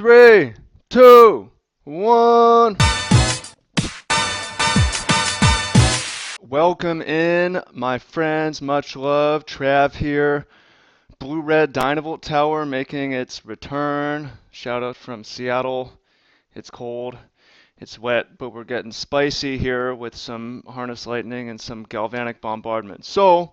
Three, two, one. Welcome in, my friends. Much love. Trav here. Blue-red Dynavolt Tower making its return. Shout out from Seattle. It's cold. It's wet, but we're getting spicy here with some Harness Lightning and some Galvanic Bombardment. So,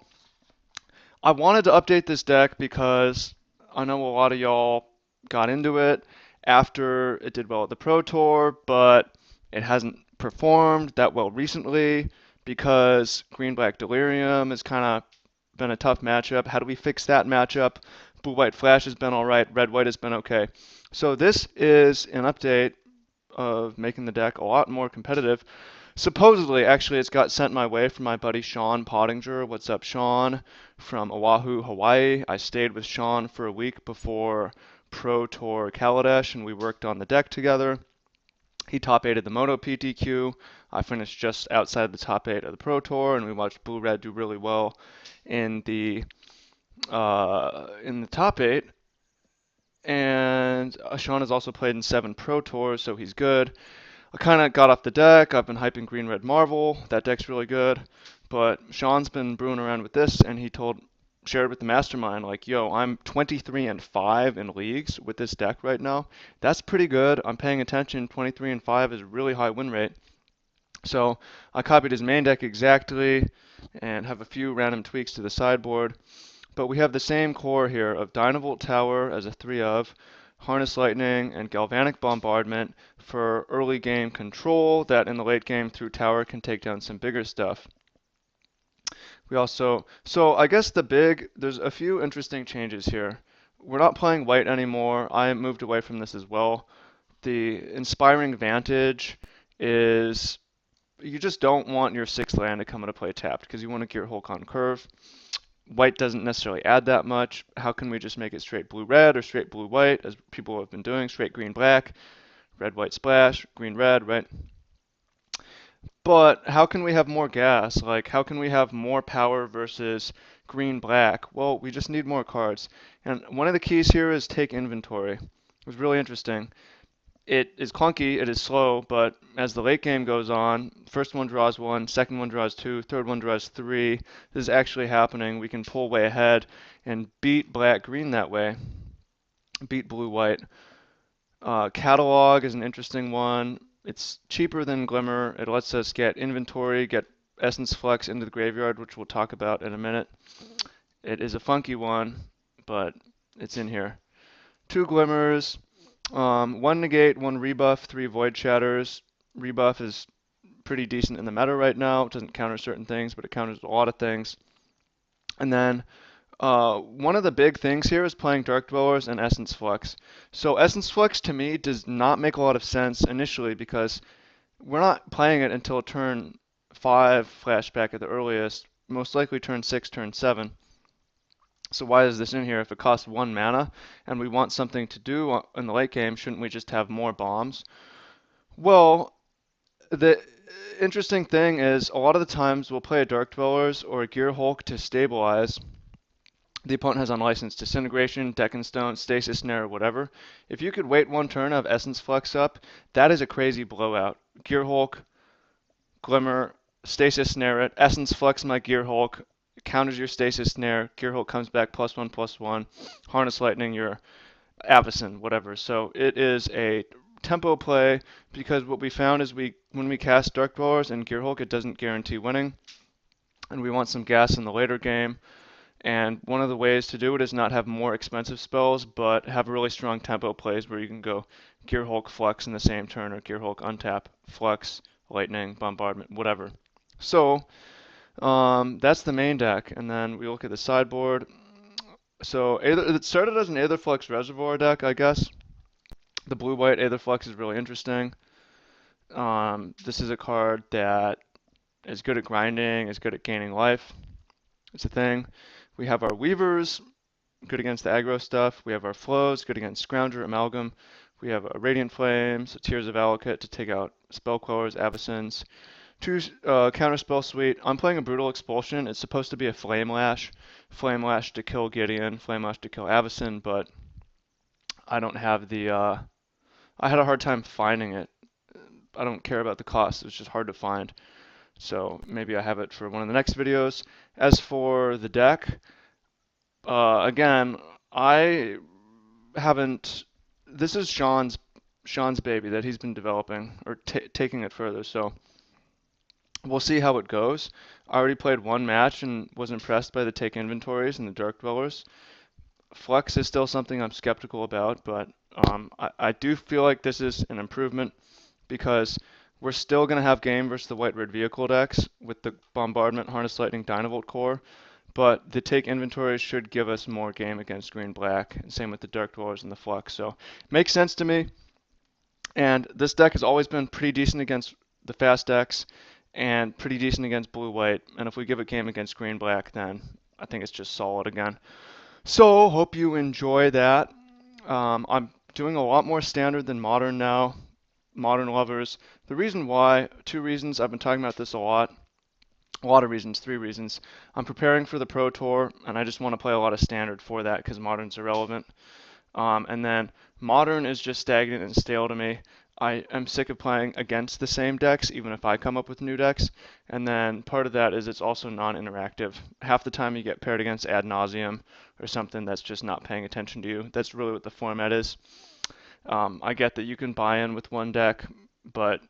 I wanted to update this deck because I know a lot of y'all got into it after it did well at the Pro Tour, but it hasn't performed that well recently because Green-Black Delirium has kind of been a tough matchup. How do we fix that matchup? Blue-White Flash has been all right. Red-White has been okay. So this is an update of making the deck a lot more competitive. Supposedly, actually, it's got sent my way from my buddy Sean Pottinger. What's up, Sean? From Oahu, Hawaii. I stayed with Sean for a week before Pro Tour Kaladesh, and we worked on the deck together. He top 8'd the Moto PTQ. I finished just outside the top 8 of the Pro Tour, and we watched Blue Red do really well in the top 8. And Sean has also played in 7 Pro Tours, so he's good. I kind of got off the deck. I've been hyping Green Red Marvel. That deck's really good. But Sean's been brewing around with this, and he shared with the mastermind, like, yo, I'm 23-5 in leagues with this deck right now. That's pretty good. I'm paying attention. 23-5 is a really high win rate. So I copied his main deck exactly and have a few random tweaks to the sideboard. But we have the same core here of Dynavolt Tower as a 3 of, Harness Lightning, and Galvanic Bombardment for early game control that in the late game through Tower can take down some bigger stuff. So I guess there's a few interesting changes here. We're not playing white anymore. I moved away from this as well. The Inspiring Vantage is, you just don't want your 6th land to come into play tapped because you want to Gear Hulk on curve. White doesn't necessarily add that much. How can we just make it straight blue-red or straight blue-white, as people have been doing, straight green-black, red-white splash, green-red, right? But how can we have more gas? Like, how can we have more power versus green-black? Well, we just need more cards. And one of the keys here is take inventory. It was really interesting. It is clunky, it is slow, but as the late game goes on, first one draws 1, second one draws 2, third one draws 3. This is actually happening. We can pull way ahead and beat black-green that way, beat blue-white. Catalog is an interesting one. It's cheaper than Glimmer. It lets us get inventory, get Essence Flex into the graveyard, which we'll talk about in a minute. It is a funky one, but it's in here. 2 Glimmers. 1 negate, 1 rebuff, 3 void shatters. Rebuff is pretty decent in the meta right now. It doesn't counter certain things, but it counters a lot of things. And then one of the big things here is playing Dark Dwellers and Essence Flux. So Essence Flux to me does not make a lot of sense initially because we're not playing it until turn 5 flashback at the earliest, most likely turn 6, turn 7. So why is this in here? If it costs 1 mana and we want something to do in the late game, shouldn't we just have more bombs? Well, the interesting thing is a lot of the times we'll play a Dark Dwellers or a Gear Hulk to stabilize. The opponent has unlicensed Disintegration, Deck and Stone, Stasis Snare, whatever. If you could wait 1 turn, have Essence Flux up, that is a crazy blowout. Gear Hulk, Glimmer, Stasis Snare it, Essence Flux my Gear Hulk, counters your Stasis Snare, Gear Hulk comes back +1/+1, Harness Lightning your Avacyn, whatever. So it is a tempo play because what we found is when we cast Dark Dwellers and Gear Hulk, it doesn't guarantee winning, and we want some gas in the later game. And one of the ways to do it is not have more expensive spells, but have really strong tempo plays where you can go Gear Hulk Flux in the same turn, or Gear Hulk untap, Flux, Lightning, Bombardment, whatever. So that's the main deck, and then we look at the sideboard. So it started as an Aetherflux Reservoir deck, I guess. The blue-white Aetherflux is really interesting. This is a card that is good at grinding, is good at gaining life. It's a thing. We have our Weavers, good against the aggro stuff. We have our Flows, good against Scrounger, Amalgam. We have a Radiant Flames, Tears of Alucard to take out Spellquellers, Avacyns. 2 Counterspell Suite. I'm playing a Brutal Expulsion. It's supposed to be a Flame Lash. Flame Lash to kill Gideon, Flame Lash to kill Avacyn, but I don't have the I had a hard time finding it. I don't care about the cost, it's just hard to find. So maybe I have it for one of the next videos. As for the deck, again, I haven't. This is Sean's baby that he's been developing or taking it further. So we'll see how it goes. I already played one match and was impressed by the take inventories and the Dark Dwellers. Flex is still something I'm skeptical about, but I do feel like this is an improvement because we're still going to have game versus the White Red Vehicle decks with the Bombardment Harness Lightning Dynavolt core, but the take inventory should give us more game against Green Black, and same with the Dark Dwellers and the Flux. So makes sense to me. And this deck has always been pretty decent against the fast decks and pretty decent against blue white. And if we give it game against green black, then I think it's just solid again. So hope you enjoy that. I'm doing a lot more standard than modern now. Modern lovers. The reason why, two reasons. I've been talking about this a lot. A lot of reasons, three reasons. I'm preparing for the Pro Tour, and I just want to play a lot of standard for that because modern's irrelevant. And then modern is just stagnant and stale to me. I am sick of playing against the same decks, even if I come up with new decks. And then part of that is it's also non-interactive. Half the time you get paired against ad nauseum or something that's just not paying attention to you. That's really what the format is. I get that you can buy in with one deck, but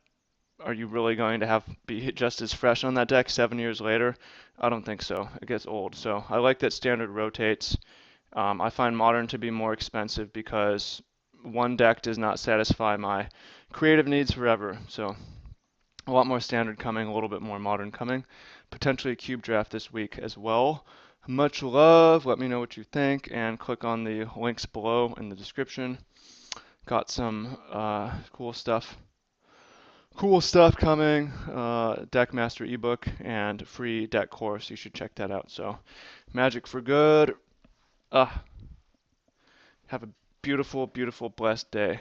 are you really going to have be just as fresh on that deck 7 years later? I don't think so. It gets old. So I like that standard rotates. I find modern to be more expensive because one deck does not satisfy my creative needs forever. So a lot more standard coming, a little bit more modern coming. Potentially a cube draft this week as well. Much love. Let me know what you think and click on the links below in the description. Got some cool stuff coming. Deck Master ebook and free deck course. You should check that out. So Magic for good. Uh, have a beautiful, beautiful, blessed day.